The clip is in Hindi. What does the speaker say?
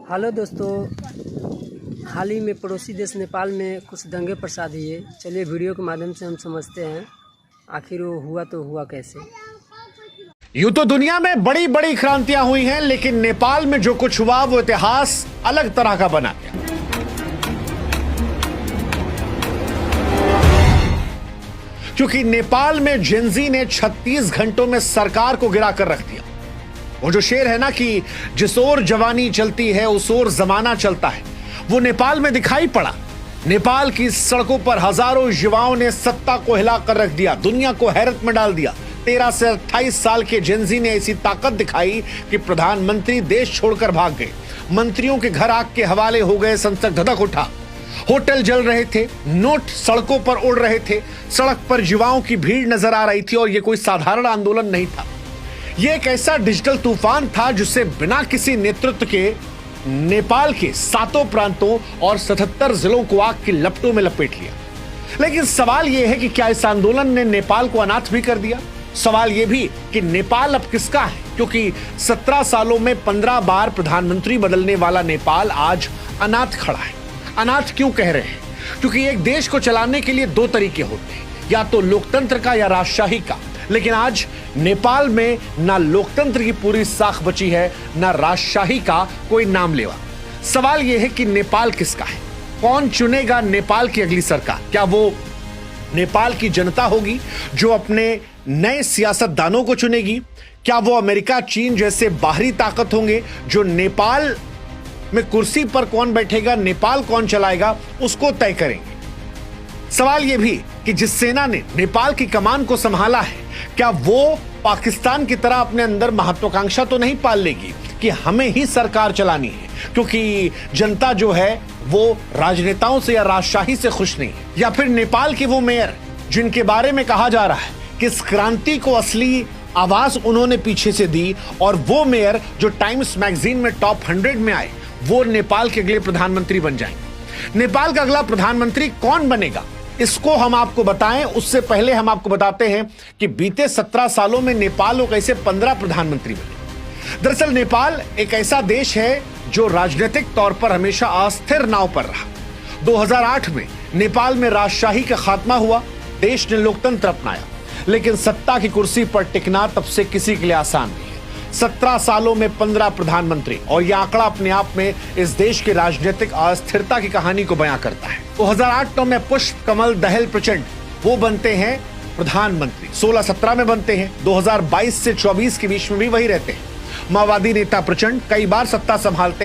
हेलो दोस्तों, हाल ही में पड़ोसी देश नेपाल में कुछ दंगे फसाद हुए। चलिए वीडियो के माध्यम से हम समझते हैं आखिर वो हुआ तो हुआ कैसे। यूं तो दुनिया में बड़ी बड़ी क्रांतियां हुई हैं, लेकिन नेपाल में जो कुछ हुआ वो इतिहास अलग तरह का बना गया। क्योंकि नेपाल में जेनजी ने 36 घंटों में सरकार को गिरा कर रख दिया। वो जो शेर है ना कि जिस ओर जवानी चलती है उस ओर जमाना चलता है, वो नेपाल में दिखाई पड़ा। नेपाल की सड़कों पर हजारों युवाओं ने सत्ता को हिला कर रख दिया, दुनिया को हैरत में डाल दिया। 13 से 28 साल के जेनजी ने ऐसी ताकत दिखाई कि प्रधानमंत्री देश छोड़कर भाग गए। मंत्रियों के घर आग के हवाले हो गए, संसद धधक उठा, होटल जल रहे थे, नोट सड़कों पर उड़ रहे थे, सड़क पर युवाओं की भीड़ नजर आ रही थी। और यह कोई साधारण आंदोलन नहीं था, यह एक ऐसा डिजिटल तूफान था जिससे बिना किसी नेतृत्व के नेपाल के 7 प्रांतों और 77 जिलों को आग की लपटों में लपेट लिया। लेकिन सवाल यह है कि क्या इस आंदोलन ने नेपाल को अनाथ भी कर दिया? सवाल यह भी कि नेपाल अब किसका है? क्योंकि 17 सालों में 15 बार प्रधानमंत्री बदलने वाला नेपाल आज अनाथ खड़ा है। अनाथ क्यों कह रहे हैं? क्योंकि एक देश को चलाने के लिए 2 तरीके होते हैं, या तो लोकतंत्र का या राजशाही का। लेकिन आज नेपाल में ना लोकतंत्र की पूरी साख बची है, ना राजशाही का कोई नाम लेवा। सवाल यह है कि नेपाल किसका है? कौन चुनेगा नेपाल की अगली सरकार? क्या वो नेपाल की जनता होगी जो अपने नए सियासतदानों को चुनेगी? क्या वो अमेरिका, चीन जैसे बाहरी ताकत होंगे जो नेपाल में कुर्सी पर कौन बैठेगा, नेपाल कौन चलाएगा, उसको तय करेंगे? सवाल यह भी कि जिस सेना ने नेपाल की कमान को संभाला है, क्या वो पाकिस्तान की तरह अपने अंदर महत्वाकांक्षा तो नहीं पाल लेगी कि हमें ही सरकार चलानी है? क्योंकि जनता जो है वो राजनेताओं से या राजशाही से खुश नहीं है। या फिर नेपाल के वो मेयर जिनके बारे में कहा जा रहा है कि इस क्रांति को असली आवाज उन्होंने पीछे से दी, और वो मेयर जो टाइम्स मैगजीन में टॉप 100 में आए, वो नेपाल के अगले प्रधानमंत्री बन जाएंगे। नेपाल का अगला प्रधानमंत्री कौन बनेगा, इसको हम आपको बताएं उससे पहले हम आपको बताते हैं कि बीते 17 सालों में नेपाल को कैसे 15 प्रधानमंत्री बने। दरअसल नेपाल एक ऐसा देश है जो राजनीतिक तौर पर हमेशा अस्थिर नाव पर रहा। 2008 में नेपाल में राजशाही का खात्मा हुआ, देश ने लोकतंत्र अपनाया, लेकिन सत्ता की कुर्सी पर टिकना तब से किसी के लिए आसान नहीं है। 17 सालों में 15 प्रधानमंत्री, और यह आंकड़ा अपने आप में इस देश की राजनीतिक अस्थिरता की कहानी को बयां करता है। 2008 में पुष्प कमल दहल प्रचंड वो बनते हैं प्रधानमंत्री, 16-17 में बनते हैं, 2022 से 24 के बीच में भी वही रहते हैं। माओवादी नेता प्रचंड कई बार सत्ता संभालते